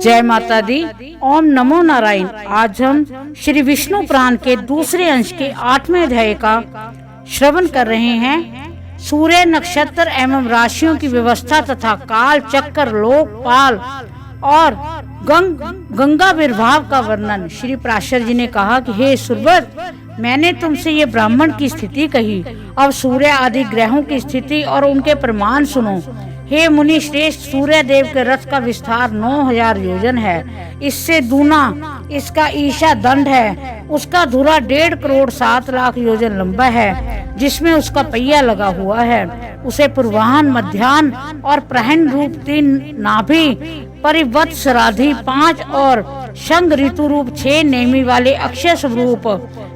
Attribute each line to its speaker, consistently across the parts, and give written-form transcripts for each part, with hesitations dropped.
Speaker 1: जय माता दी। ओम नमो नारायण। आज हम श्री विष्णु पुराण के दूसरे अंश के 8वें अध्याय का श्रवण कर रहे हैं। सूर्य, नक्षत्र एवं राशियों की व्यवस्था तथा काल चक्र, लोकपाल और गंगा विर्भाव का वर्णन। श्री पराशर जी ने कहा कि हे सुरवत, मैंने तुमसे ये ब्राह्मण की स्थिति कही, अब सूर्य आदि ग्रहों की स्थिति और उनके प्रमाण सुनो। हे मुनि श्रेष्ठ, सूर्य देव के रथ का विस्तार 9000 योजन है, इससे दूना इसका ईशा दंड है। उसका धुरा 1.5 करोड़ 7 लाख योजन लंबा है, जिसमें उसका पहिया लगा हुआ है। उसे पूर्वाहन, मध्याह्न और प्रहन रूप 3 नाभि, परिवत्सराधि 5 और शंग ऋतु रूप 6 नेमी वाले अक्षय स्वरूप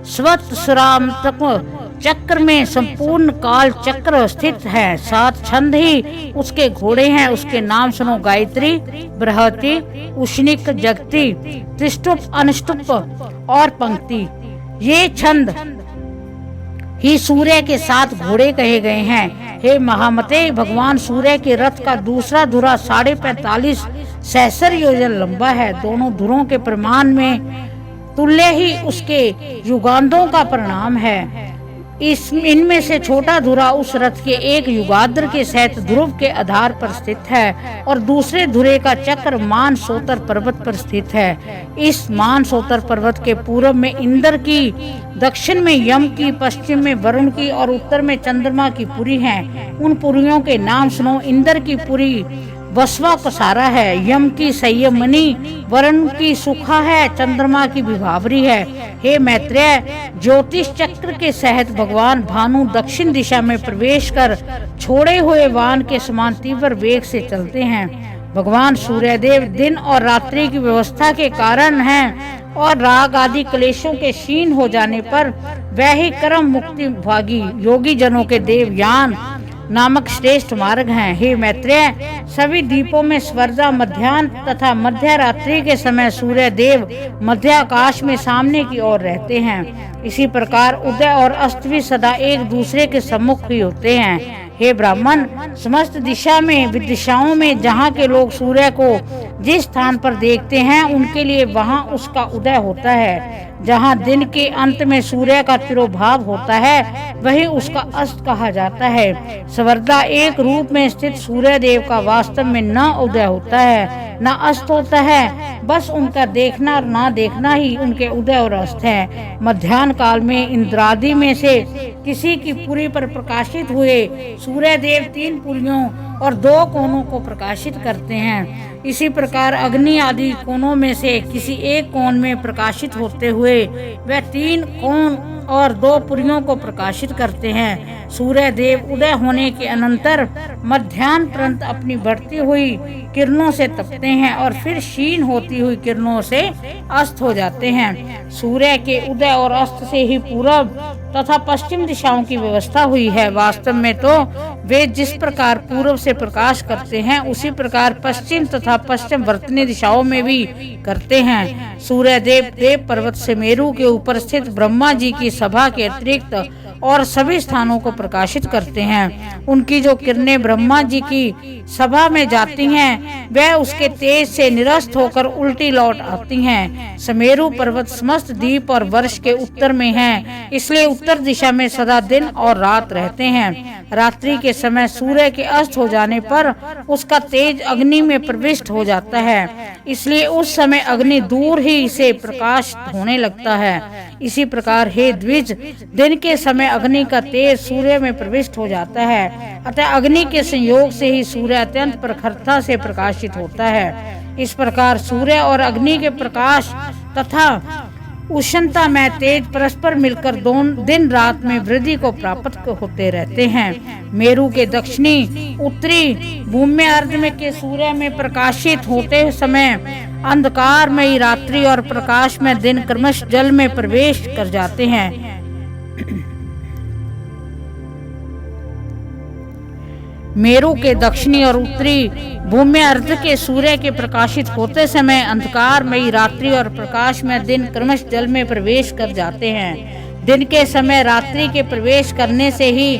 Speaker 1: स्वत्सरामतक चक्र में संपूर्ण काल चक्र स्थित है। 7 छंद ही उसके घोड़े हैं। उसके नाम सुनो: गायत्री, बृहति, उष्णिक, जगति, त्रिष्टुप, अनुष्टुप और पंक्ति। ये छंद ही सूर्य के 7 घोड़े कहे गए हैं। हे महामते, भगवान सूर्य के रथ का दूसरा धुरा 45.5 सहस्र योजन लंबा है। दोनों धुरों के प्रमाण में तुल्य ही उसके युगांतों का परिणाम है। इनमें से छोटा धुरा उस रथ के एक युगाद्र के सहित ध्रुव के आधार पर स्थित है और दूसरे धुरे का चक्र मानसोतर पर्वत पर स्थित है। इस मानसोतर पर्वत के पूर्व में इंद्र की, दक्षिण में यम की, पश्चिम में वरुण की और उत्तर में चंद्रमा की पुरी है। उन पुरियों के नाम सुनो: इंद्र की पुरी वसवा कसारा है, यम की संयमनी, वरुण की सुखा है, चंद्रमा की विभावरी है। हे मैत्रेय, ज्योतिष चक्र के सहित भगवान भानु दक्षिण दिशा में प्रवेश कर छोड़े हुए वाहन के समान तीव्र वेग से चलते हैं। भगवान सूर्यदेव दिन और रात्रि की व्यवस्था के कारण हैं और राग आदि क्लेशों के क्षीण हो जाने पर वह ही कर्म मुक्ति भागी योगी जनों के देवयान नामक श्रेष्ठ मार्ग हैं। हे मैत्रेय, सभी द्वीपों में स्वर्जा मध्याह्न तथा मध्य रात्रि के समय सूर्य देव मध्य आकाश में सामने की ओर रहते हैं। इसी प्रकार उदय और अस्त भी सदा एक दूसरे के सम्मुख ही होते हैं। हे ब्राह्मण, समस्त दिशा में विदिशाओं में जहाँ के लोग सूर्य को जिस स्थान पर देखते हैं, उनके लिए वहाँ उसका उदय होता है। जहाँ दिन के अंत में सूर्य का तिरोभाव होता है, वही उसका अस्त कहा जाता है। सवर्दा एक रूप में स्थित सूर्य देव का वास्तव में न उदय होता है न अस्त होता है, बस उनका देखना और ना देखना ही उनके उदय और अस्त है। मध्याह्न काल में इंद्रादि में से किसी की पुरी पर प्रकाशित हुए सूर्य देव 3 पुरियों और 2 कोनों को प्रकाशित करते हैं। इसी प्रकार अग्नि आदि कोनों में से किसी एक कोण में प्रकाशित होते हुए वह 3 कोण और 2 पुरियों को प्रकाशित करते हैं। सूर्य देव उदय होने के अनंतर मध्याह्न पर्यंत अपनी बढ़ती हुई किरणों से तपते हैं और फिर क्षीण होती हुई किरणों से अस्त हो जाते हैं। सूर्य के उदय और अस्त से ही पूरब तथा पश्चिम दिशाओं की व्यवस्था हुई है। वास्तव में तो वे जिस प्रकार पूर्व से प्रकाश करते हैं, उसी प्रकार पश्चिम तथा पश्चिम वर्तनी दिशाओं में भी करते हैं। सूर्य देव पर्वत से मेरु के ऊपर स्थित ब्रह्मा जी की सभा के अतिरिक्त और सभी स्थानों को प्रकाशित करते हैं। उनकी जो किरणें ब्रह्मा जी की सभा में जाती हैं, वह उसके तेज से निरस्त होकर उल्टी लौट आती हैं। समेरु पर्वत समस्त द्वीप और वर्ष के उत्तर में है, इसलिए उत्तर दिशा में सदा दिन और रात रहते हैं। रात्रि के समय सूर्य के अस्त हो जाने पर उसका तेज अग्नि में प्रविष्ट हो जाता है, इसलिए उस समय अग्नि दूर ही से प्रकाशित होने लगता है। इसी प्रकार हे द्विज, दिन के समय अग्नि का तेज सूर्य में प्रविष्ट हो जाता है, अतः अग्नि के संयोग से ही सूर्य अत्यंत प्रखरता से प्रकाशित होता है। इस प्रकार सूर्य और अग्नि के प्रकाश तथा उष्णता में तेज परस्पर मिलकर दिन रात में वृद्धि को प्राप्त होते रहते हैं। मेरु के दक्षिणी उत्तरी भूमि अर्ध में के सूर्य में प्रकाशित होते समय अंधकारमयी रात्रि और प्रकाश में दिन क्रमश जल में प्रवेश कर जाते हैं। मेरु के दक्षिणी और उत्तरी भूमि अर्ध के सूर्य के प्रकाशित होते समय अंधकारमयी रात्रि और प्रकाश में दिन क्रमश जल में प्रवेश कर जाते हैं। दिन के समय रात्रि के प्रवेश करने से ही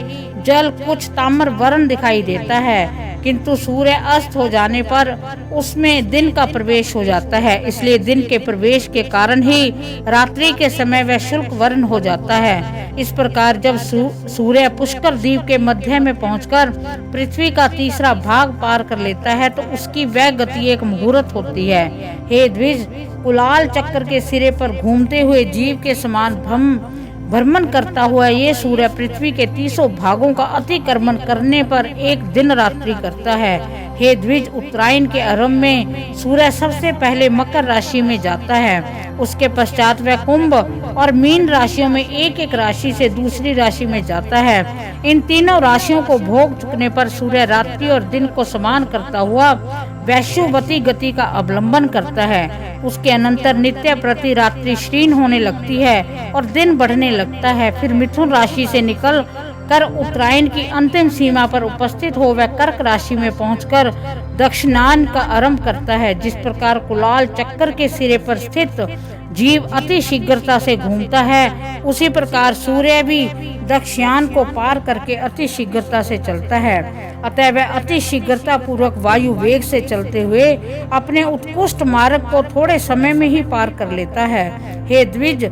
Speaker 1: जल कुछ ताम्र वर्ण दिखाई देता है, किंतु सूर्य अस्त हो जाने पर उसमें दिन का प्रवेश हो जाता है। इसलिए दिन के प्रवेश के कारण ही रात्रि के समय वह शुक्ल वर्ण हो जाता है। इस प्रकार जब सूर्य पुष्कर द्वीप के मध्य में पहुंचकर पृथ्वी का तीसरा भाग पार कर लेता है तो उसकी वह गति एक मुहूर्त होती है। हे द्विज, कुलाल चक्र के सिरे पर घूमते हुए जीव के समान भ्रमण करता हुआ ये सूर्य पृथ्वी के 30 भागों का अतिक्रमण करने पर एक दिन रात्रि करता है। हे द्विज, उत्तरायण के आरंभ में सूर्य सबसे पहले मकर राशि में जाता है। उसके पश्चात वह कुंभ और मीन राशियों में एक एक राशि से दूसरी राशि में जाता है। इन तीनों राशियों को भोग चुकने पर सूर्य रात्रि और दिन को समान करता हुआ वैश्यवती गति का अवलंबन करता है। उसके अनंतर नित्य प्रति रात्रि क्षीण होने लगती है और दिन बढ़ने लगता है। फिर मिथुन राशि से निकल कर उत्तरायण की अंतिम सीमा पर उपस्थित हो वह कर्क राशि में पहुंचकर दक्षिणायन का आरंभ करता है। जिस प्रकार कुलाल चक्र के सिरे पर स्थित जीव अति शीघ्रता से घूमता है, उसी प्रकार सूर्य भी दक्षिणायन को पार करके अति शीघ्रता से चलता है। अतः वह अति शीघ्रता पूर्वक वायु वेग से चलते हुए अपने उत्कृष्ट मार्ग को थोड़े समय में ही पार कर लेता है। हे द्विज,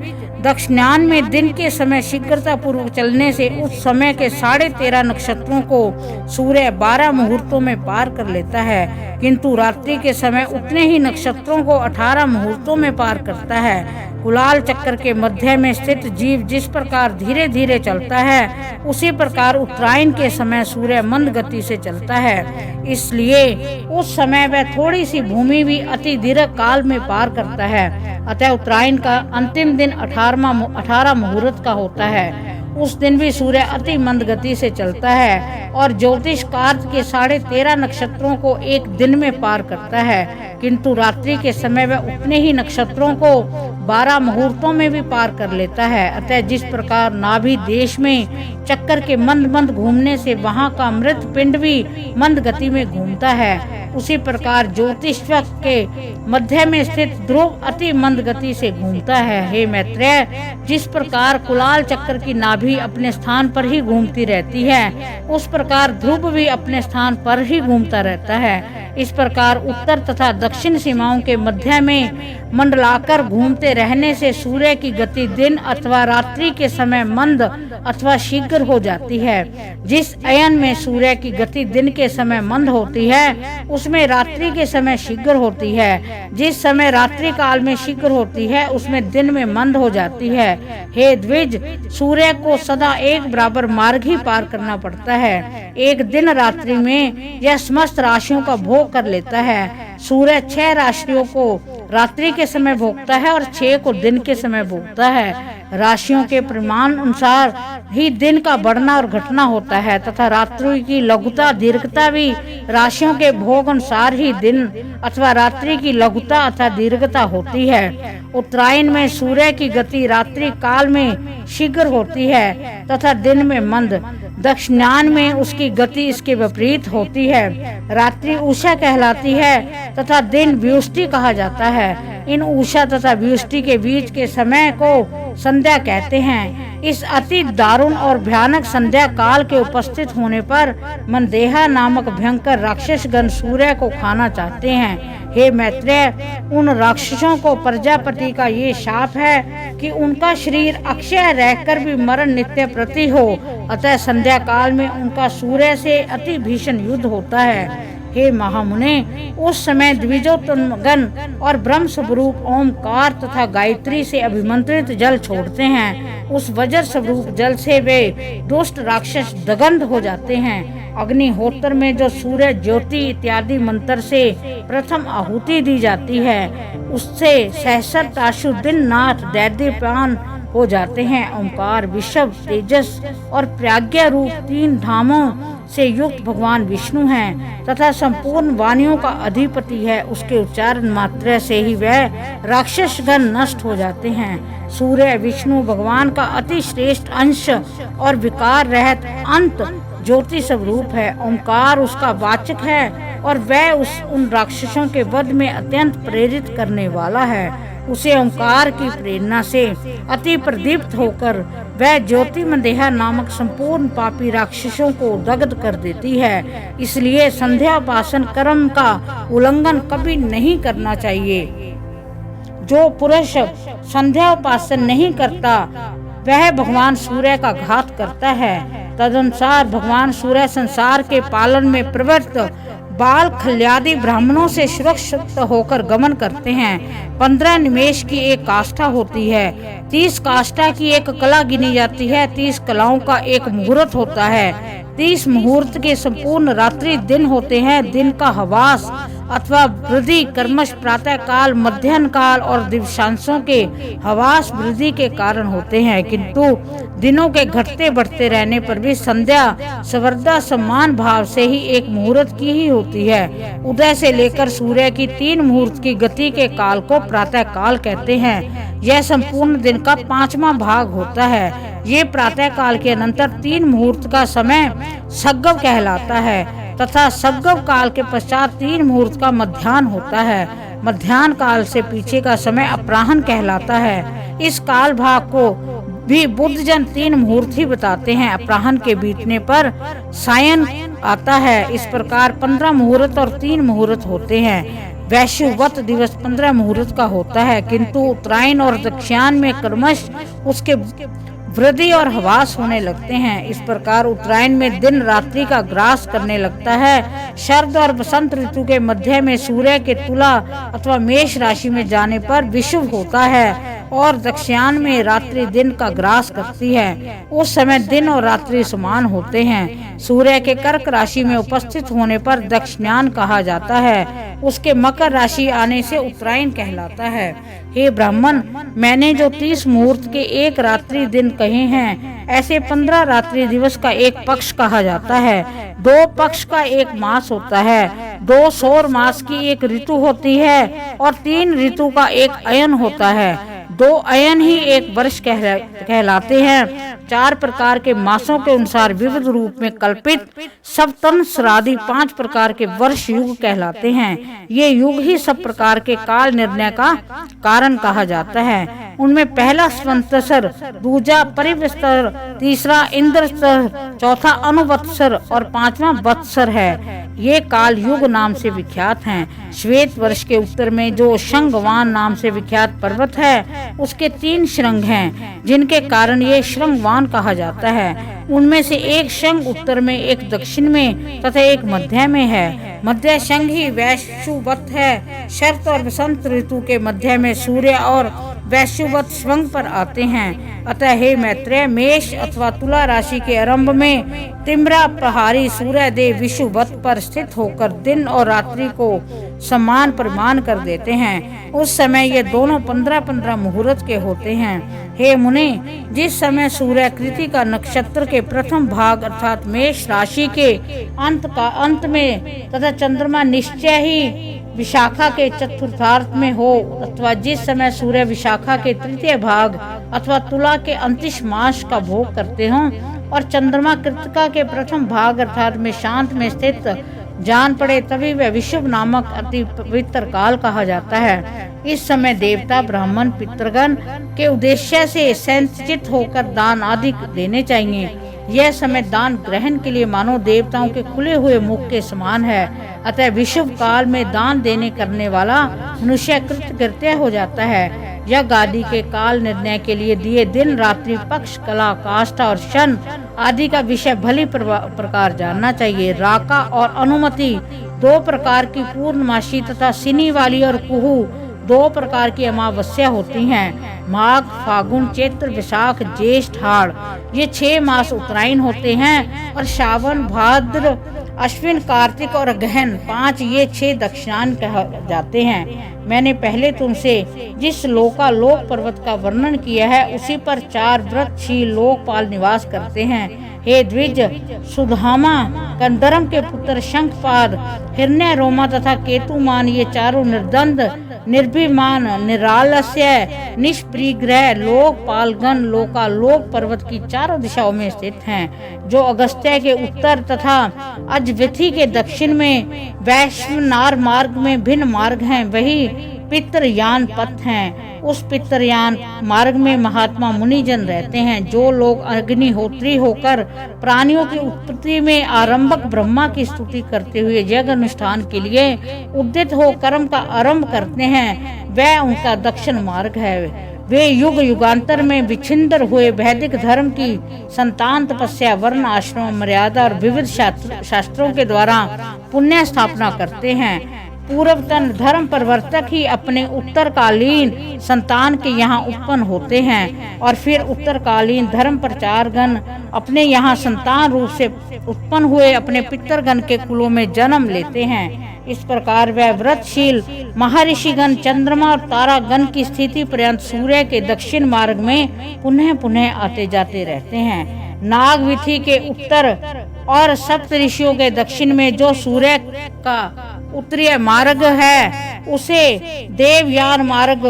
Speaker 1: दक्षिणायन में दिन के समय शीघ्रता पूर्वक चलने से उस समय के 13.5 नक्षत्रों को सूर्य 12 मुहूर्तों में पार कर लेता है, किंतु रात्रि के समय उतने ही नक्षत्रों को 18 मुहूर्तों में पार करता है। कुलाल चक्र के मध्य में स्थित जीव जिस प्रकार धीरे धीरे चलता है, उसी प्रकार उत्तरायण के समय सूर्य मंद गति से चलता है। इसलिए उस समय वह थोड़ी सी भूमि भी अति दीर्घ काल में पार करता है। अतः उत्तरायण का अंतिम दिन 18 मुहूर्त का होता है। उस दिन भी सूर्य अति मंद गति से चलता है और ज्योतिष कार्य के 13.5 नक्षत्रों को एक दिन में पार करता है, किंतु रात्रि के समय वह उतने ही नक्षत्रों को 12 मुहूर्तों में भी पार कर लेता है। अतः जिस प्रकार नाभि देश में चक्कर के मंद मंद घूमने से वहां का मृत पिंड भी मंद गति में घूमता है, उसी प्रकार ज्योतिष के मध्य में स्थित ध्रुव अति मंद गति से घूमता है। हे मैत्रेय, जिस प्रकार कुलाल चक्र की नाभि अपने स्थान पर ही घूमती रहती है, उस प्रकार ध्रुव भी अपने स्थान पर ही घूमता रहता है। इस प्रकार उत्तर तथा दक्षिण सीमाओं के मध्य में मंडलाकर घूमते रहने से सूर्य की गति दिन अथवा रात्रि के समय मंद अथवा शीघ्र हो जाती है। जिस अयन में सूर्य की गति दिन के समय मंद होती है, उसमें रात्रि के समय शीघ्र होती है। जिस समय रात्रि काल में शीघ्र होती है, उसमें दिन में मंद हो जाती है। हे द्विज, सूर्य को सदा एक बराबर मार्ग ही पार करना पड़ता है। एक दिन रात्रि में यह समस्त राशियों का भोग कर लेता है। सूर्य 6 राशियों को रात्रि के समय भोगता है और 6 को दिन के समय भोगता है। राशियों के परिमाण अनुसार ही दिन का बढ़ना और घटना होता है तथा रात्रि की लघुता दीर्घता भी राशियों के भोग अनुसार ही दिन अथवा रात्रि की लघुता अथवा दीर्घता होती है। उत्तरायण में सूर्य की गति रात्रि काल में शीघ्र होती है तथा दिन में मंद। दक्षिणायन में उसकी गति इसके विपरीत होती है। रात्रि उषा कहलाती है तथा दिन व्युष्टि कहा जाता है। इन उषा तथा व्युष्टि के बीच के समय को संध्या कहते हैं। इस अति दारुण और भयानक संध्या काल के उपस्थित होने पर मनदेहा नामक भयंकर राक्षसगण सूर्य को खाना चाहते हैं। हे मैत्रेय, उन राक्षसों को प्रजापति का ये शाप है कि उनका शरीर अक्षय रहकर भी मरण नित्य प्रति हो। अतः संध्या काल में उनका सूर्य से अति भीषण युद्ध होता है। हे महामुने, उस समय द्विजोत्तमगण और ब्रह्म स्वरूप ओमकार तथा गायत्री से अभिमंत्रित जल छोड़ते हैं। उस वज्र स्वरूप जल से वे दुष्ट राक्षस दग्ध हो जाते हैं। अग्निहोत्र में जो सूर्य ज्योति इत्यादि मंत्र से प्रथम आहुति दी जाती है, उससे सहस्त्राशु दिन नाथ दैदीप्यमान हो जाते हैं। ओंकार, विषव, तेजस और प्रज्ञा रूप 3 धामों से युक्त भगवान विष्णु हैं तथा संपूर्ण वाणियों का अधिपति है। उसके उच्चारण मात्र से ही वह राक्षसगण नष्ट हो जाते हैं। सूर्य विष्णु भगवान का अति श्रेष्ठ अंश और विकार रहित अंत ज्योति स्वरूप है। ओंकार उसका वाचक है और वह उन राक्षसों के वध में अत्यंत प्रेरित करने वाला है। उसे ओंकार की प्रेरणा से अति प्रदीप्त होकर वह ज्योतिमदेहा नामक संपूर्ण पापी राक्षसों को दग्ध कर देती है। इसलिए संध्या उपासन कर्म का उल्लंघन कभी नहीं करना चाहिए। जो पुरुष संध्या उपासन नहीं करता वह भगवान सूर्य का घात करता है। तदनुसार भगवान सूर्य संसार के पालन में प्रवृत्त बाल खल्यादि ब्राह्मणों से सुरक्षित होकर गमन करते हैं। 15 निमेष की एक काष्ठा होती है। 30 काष्ठा की एक कला गिनी जाती है। 30 कलाओं का एक मुहूर्त होता है। 30 मुहूर्त के संपूर्ण रात्रि दिन होते हैं। दिन का हवास अथवा वृद्धि क्रमश प्रातः काल, मध्याह्न काल और दिवसांशों के हवास वृद्धि के कारण होते हैं, किंतु दिनों के घटते बढ़ते रहने पर भी संध्या सवर्दा समान भाव से ही एक मुहूर्त की ही होती है। उदय से लेकर सूर्य की 3 मुहूर्त की गति के काल को प्रातः काल कहते हैं। यह संपूर्ण दिन का 5वां भाग होता है। ये प्रातः काल के अनंतर 3 मुहूर्त का समय सग्गव कहलाता है तथा सग्गव काल के पश्चात 3 मुहूर्त का मध्याह्न होता है। मध्याह्न काल से पीछे का समय अपराह्न कहलाता है। इस काल भाग को भी बुद्ध जन 3 मुहूर्त ही बताते हैं। अपराह्न के बीतने पर सायन आता है। इस प्रकार 15 मुहूर्त और 3 मुहूर्त होते हैं। वैश्यवत दिवस 15 मुहूर्त का होता है, किंतु उत्तरायण और दक्षिणायन में क्रमश उसके वृद्धि और हवास होने लगते हैं। इस प्रकार उत्तरायण में दिन रात्रि का ग्रास करने लगता है। शरद और बसंत ऋतु के मध्य में सूर्य के तुला अथवा मेष राशि में जाने पर विषुव होता है और दक्षिणायन में रात्रि दिन का ग्रास करती है। उस समय दिन और रात्रि समान होते हैं। सूर्य के कर्क राशि में उपस्थित होने पर दक्षिणायन कहा जाता है। उसके मकर राशि आने से उत्तरायण कहलाता है। हे ब्राह्मण, मैंने जो 30 मुहूर्त के एक रात्रि दिन कहे हैं, ऐसे 15 रात्रि दिवस का एक पक्ष कहा जाता है। 2 पक्ष का एक मास होता है। 2 सौर मास की एक ऋतु होती है और 3 ऋतु का एक अयन होता है। 2 अयन ही एक वर्ष कहलाते हैं। 4 प्रकार के मासों के अनुसार विविध रूप में कल्पित सप्तम आदि 5 प्रकार के वर्ष युग कहलाते हैं। ये युग ही सब प्रकार के काल निर्णय का कारण कहा जाता है। उनमें पहला संवत्सर, दूसरा परिवत्सर, तीसरा इंद्रवत्सर, चौथा अनुवत्सर और 5वां वत्सर है। ये काल युग नाम से विख्यात हैं। श्वेत वर्ष के उत्तर में जो शृंगवान नाम से विख्यात पर्वत है, उसके 3 श्रृंग हैं, जिनके कारण ये श्रृंगवान कहा जाता है। उनमें से एक शृंग उत्तर में, एक दक्षिण में तथा एक मध्य में है। मध्य शृंग ही वैश्यवत है। शरद और बसंत ऋतु के मध्य में सूर्य और वैश्यवत श्रृंग पर आते हैं। अतः हे मैत्रेय, मेष अथवा तुला राशि के आरंभ में तिम्रा प्रहारी सूर्य देव विषुवत पर स्थित होकर दिन और रात्रि को समान परिमाण कर देते हैं। उस समय ये दोनों 15-15 मुहूर्त के होते हैं। हे मुने, जिस समय सूर्य कृतिका नक्षत्र के प्रथम भाग अर्थात मेष राशि के अंत में तथा चंद्रमा निश्चय ही विशाखा के चतुर्थार्थ में हो, अथवा जिस समय सूर्य विशाखा के तृतीय भाग अथवा तुला के अंतिश मास का भोग करते हों और चंद्रमा कृतिका के प्रथम भाग अर्थात में शांत में स्थित जान पड़े, तभी वह विषुव नामक अति पवित्र काल कहा जाता है। इस समय देवता, ब्राह्मण, पितृगण के उद्देश्य से संचित होकर दान आदि देने चाहिए। यह समय दान ग्रहण के लिए मानव देवताओं के खुले हुए मुख के समान है। अतः विषुव काल में दान देने करने वाला मनुष्य कृतकृत्य हो जाता है। यज्ञ आदि के काल निर्णय के लिए दिए दिन, रात्रि, पक्ष, कला, काष्ठा और क्षण आदि का विषय भली प्रकार जानना चाहिए। राका और अनुमति 2 प्रकार की पूर्णमासी तथा सिनी वाली और कुहू 2 प्रकार की अमावस्या होती हैं। माघ, फागुन, चैत्र, वैशाख, ज्येष्ठ, हाड़ ये 6 मास उत्तरायण होते हैं और श्रावण, भाद्र, अश्विन, कार्तिक और गहन 5 ये 6 दक्षिणायन कह जाते हैं। मैंने पहले तुमसे जिस लोकालोक पर्वत का वर्णन किया है, उसी पर 4 वृक्ष ही लोकपाल निवास करते हैं। हे द्विज, सुधामा, कंदरम के पुत्र शंखपाद, हिरण्य रोमा तथा केतुमान ये चारों निर्दंड, निर्भिमान, निरालस्य, निष्प्रियग्रह लोकपालगण लोकालोक पर्वत की चारों दिशाओं में स्थित हैं, जो अगस्त्य के उत्तर तथा अजविथि के दक्षिण में वैश्वनार मार्ग में भिन्न मार्ग हैं। वही पितृयान पथ हैं। उस पितृयान मार्ग में महात्मा मुनिजन रहते हैं। जो लोग अग्निहोत्री होकर प्राणियों की उत्पत्ति में आरंभक ब्रह्मा की स्तुति करते हुए यज्ञ अनुष्ठान के लिए उद्यत हो कर्म का आरंभ करते हैं, वह उनका दक्षिण मार्ग है। वे युग युगांतर में विछिन्न हुए वैदिक धर्म की संतान तपस्या, वर्ण, आश्रम, मर्यादा और विविध शास्त्रों के द्वारा पुण्य स्थापना करते हैं। पूर्वतन धर्म प्रवर्तक ही अपने उत्तरकालीन संतान के यहाँ उत्पन्न होते हैं और फिर उत्तरकालीन धर्म प्रचारगण अपने यहाँ संतान रूप से उत्पन्न हुए अपने पितरगण के कुलों में जन्म लेते हैं। इस प्रकार वह व्रतशील महर्षिगण चंद्रमा और तारागण की स्थिति पर्यंत सूर्य के दक्षिण मार्ग में पुनः पुनः आते जाते रहते हैं। नागविथि के उत्तर और सप्त ऋषियों के दक्षिण में जो सूर्य का उत्तरीय मार्ग है उसे देवयान मार्ग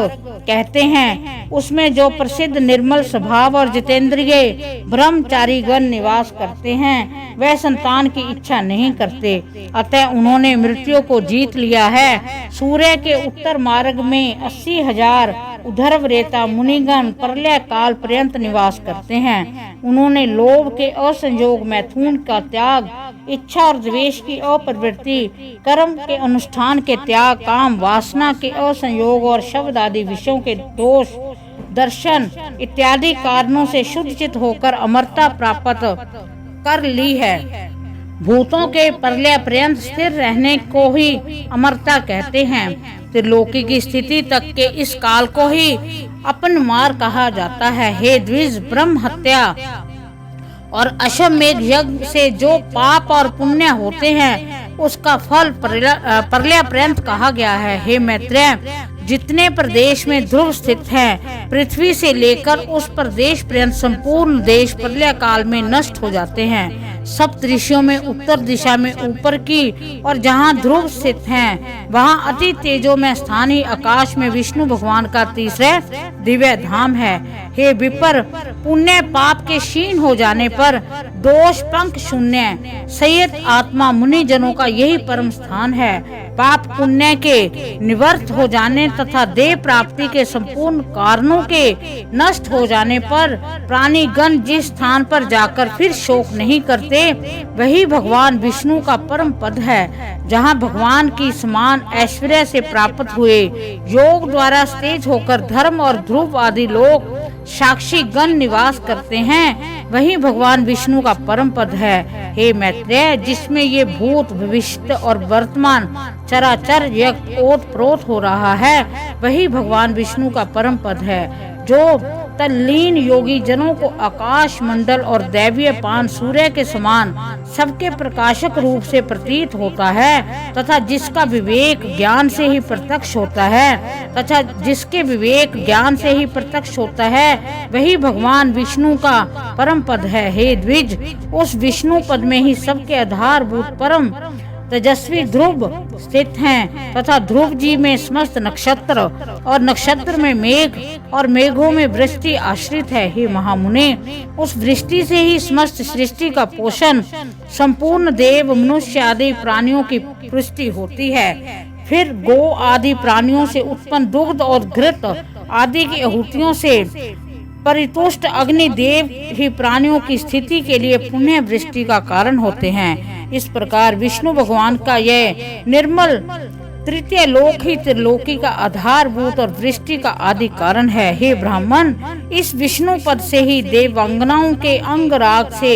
Speaker 1: कहते हैं। उसमें जो प्रसिद्ध निर्मल स्वभाव और जितेंद्रिय ब्रह्मचारी गण निवास करते हैं वह संतान की इच्छा नहीं करते, अतः उन्होंने मृत्यु को जीत लिया है। सूर्य के उत्तर मार्ग में 80,000 उधर्व रेता मुनिगण प्रलय काल पर्यंत निवास करते हैं। उन्होंने लोभ के असंयोग, मैथुन का त्याग, इच्छा और द्वेष की अप्रवृत्ति, कर्म के अनुष्ठान के त्याग, काम वासना के असंयोग और शब्द आदि विषयों के दोष दर्शन इत्यादि कारणों से शुद्ध चित्त होकर अमरता प्राप्त कर ली है। भूतों के प्रलय पर्यंत स्थिर रहने को ही अमरता कहते हैं। त्रिलोकी की स्थिति तक के इस काल को ही अपन मार कहा जाता है। हे द्विज, ब्रह्म हत्या और अश्वमेध यज्ञ से जो पाप और पुण्य होते हैं उसका फल प्रलय पर्यंत कहा गया है। हे मैत्रेय, जितने प्रदेश में ध्रुव स्थित है पृथ्वी से लेकर उस प्रदेश पर्यंत संपूर्ण देश प्रलय काल में नष्ट हो जाते हैं। सप्त ऋषियों में उत्तर दिशा में ऊपर की और जहाँ ध्रुव स्थित हैं वहाँ अति तेजो में स्थानीय आकाश में विष्णु भगवान का तीसरा दिव्य धाम है। हे विपर, पुण्य पाप के क्षीण हो जाने पर दोष पंख शून्य संयत आत्मा मुनि जनों का यही परम स्थान है। पाप पुण्य के निवर्त हो जाने तथा देह प्राप्ति के संपूर्ण कारणों के नष्ट हो जाने पर प्राणी गण जिस स्थान पर जाकर फिर शोक नहीं करते वही भगवान विष्णु का परम पद है। जहाँ भगवान की समान ऐश्वर्य से प्राप्त हुए योग द्वारा स्थित होकर धर्म और ध्रुव आदि लोग साक्षी गण निवास करते हैं वही भगवान विष्णु का परम पद है। हे मैत्रेय, जिसमें ये भूत भविष्य और वर्तमान चराचर यज्ञ ओत प्रोत हो रहा है वही भगवान विष्णु का परम पद है। जो तल्लीन योगी जनों को आकाश मंडल और दैवीय पान सूर्य के समान सबके प्रकाशक रूप से प्रतीत होता है तथा जिसका विवेक ज्ञान से ही प्रत्यक्ष होता है वही भगवान विष्णु का परम पद है। हे द्विज, उस विष्णु पद में ही सबके आधारभूत परम तेजस्वी ध्रुव स्थित हैं तथा ध्रुव जी में समस्त नक्षत्र और नक्षत्र में मेघ और मेघों में वृष्टि आश्रित है। हे महामुने, उस वृष्टि से ही समस्त सृष्टि का पोषण संपूर्ण देव मनुष्य आदि प्राणियों की पुष्टि होती है। फिर गो आदि प्राणियों से उत्पन्न दुग्ध और घृत आदि की आहुतियों से परितुष्ट अग्नि देव ही प्राणियों की स्थिति के लिए पुण्य वृष्टि का कारण होते हैं। इस प्रकार विष्णु भगवान का यह निर्मल तृतीय लोक ही त्रिलोकी का आधारभूत और वृष्टि का आदि कारण है। हे ब्राह्मण, इस विष्णु पद से ही देवांगनाओं के अंग राग से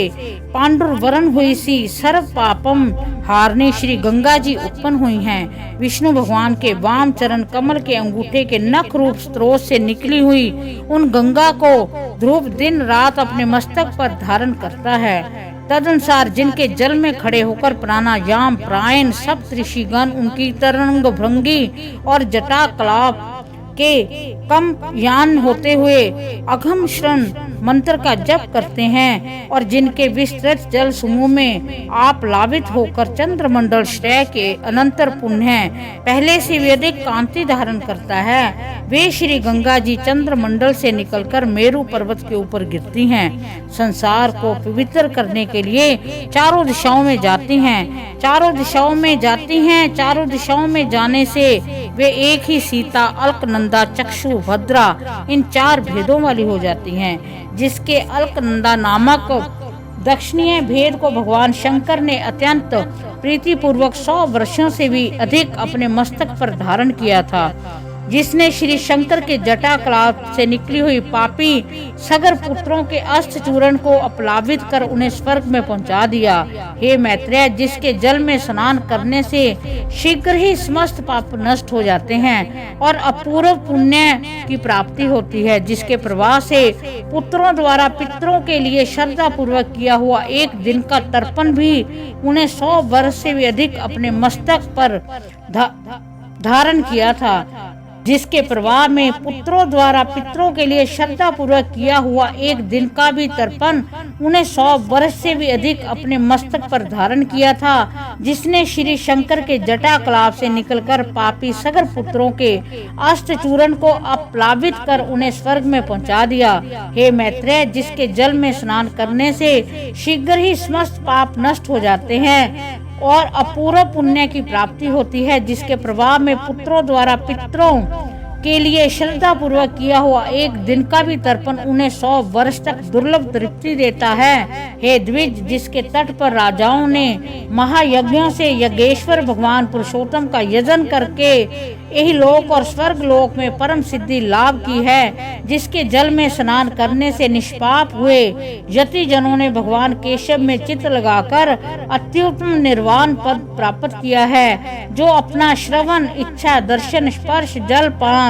Speaker 1: पांडुरवरण हुई सी सर्व पापम हारनी श्री गंगा जी उत्पन्न हुई हैं। विष्णु भगवान के वाम चरण कमल के अंगूठे के नख रूप स्रोत से निकली हुई उन गंगा को ध्रुव दिन रात अपने मस्तक पर धारण करता है। तदनुसार जिनके जल में खड़े होकर प्राणायाम प्रायण सप्त ऋषिगण उनकी तरंग भृंगी और जटा कलाप के कम यान होते हुए अघम श्रण मंत्र का जप करते हैं और जिनके विस्तृत जल समूह में आप लावित होकर चंद्रमंडल श्रेय के अनंतर पुण्य पहले से वैदिक कांति धारण करता है, वे श्री गंगा जी चंद्रमंडल से निकलकर मेरु पर्वत के ऊपर गिरती हैं। संसार को पवित्र करने के लिए चारों दिशाओं में जाती हैं। चारों दिशाओं में जाने से वे एक ही सीता, अलकनंदा, चक्षु, भद्रा इन 4 भेदों वाली हो जाती हैं, जिसके अलकनंदा नामक दक्षिणीय भेद को भगवान शंकर ने अत्यंत प्रीतिपूर्वक 100 वर्षों से भी अधिक अपने मस्तक पर धारण किया था, जिसने श्री शंकर के जटा कलाप से निकली हुई पापी सगर पुत्रों के अस्त चूर्ण को अपलावित कर उन्हें स्वर्ग में पहुंचा दिया। हे मैत्रेय, जिसके जल में स्नान करने से शीघ्र ही समस्त पाप नष्ट हो जाते हैं और अपूर्व पुण्य की प्राप्ति होती है, जिसके प्रवाह से पुत्रों द्वारा पितरों के लिए श्रद्धा पूर्वक किया हुआ एक दिन का तर्पण भी उन्हें 100 वर्ष से भी अधिक अपने मस्तक पर धारण किया था, जिसके प्रवाह में पुत्रों द्वारा पितरों के लिए श्रद्धा पूर्वक किया हुआ एक दिन का भी तर्पण उन्हें 100 वर्ष से भी अधिक अपने मस्तक पर धारण किया था, जिसने श्री शंकर के जटा कलाप से निकलकर पापी सगर पुत्रों के अष्ट चूर्ण को अपलावित कर उन्हें स्वर्ग में पहुंचा दिया। हे मैत्रेय, जिसके जल में स्नान करने से शीघ्र ही समस्त पाप नष्ट हो जाते हैं और अपूर्व पुण्य की प्राप्ति होती है, जिसके प्रभाव में पुत्रों द्वारा पितरों के लिए श्रद्धा पूर्वक किया हुआ एक दिन का भी तर्पण उन्हें 100 वर्ष तक दुर्लभ तृप्ति देता है। हे द्विज, जिसके तट पर राजाओं ने महायज्ञों से यज्ञेश्वर भगवान पुरुषोत्तम का यजन करके यही लोक और स्वर्ग लोक में परम सिद्धि लाभ की है, जिसके जल में स्नान करने से निष्पाप हुए यति जनों ने भगवान केशव में चित्त लगाकर अत्युत्तम निर्वाण पद प्राप्त किया है, जो अपना श्रवण, इच्छा, दर्शन, स्पर्श, जल पान,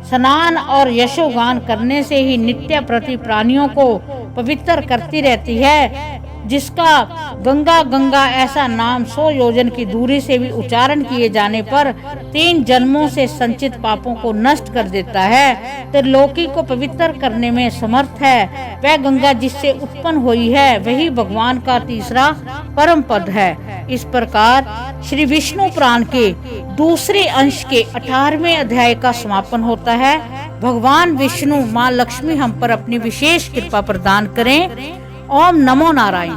Speaker 1: स्नान और यशोगान करने से ही नित्य प्रति प्राणियों को पवित्र करती रहती है, जिसका गंगा गंगा ऐसा नाम 100 योजन की दूरी से भी उच्चारण किए जाने पर 3 जन्मों से संचित पापों को नष्ट कर देता है, त्रिलोकी को पवित्र करने में समर्थ है। वह गंगा जिससे उत्पन्न हुई है वही भगवान का तीसरा परम पद है। इस प्रकार श्री विष्णु पुराण के दूसरे अंश के 18वें अध्याय का समापन होता है। भगवान विष्णु, माँ लक्ष्मी हम पर अपनी विशेष कृपा प्रदान करें। ओम नमो नारायण।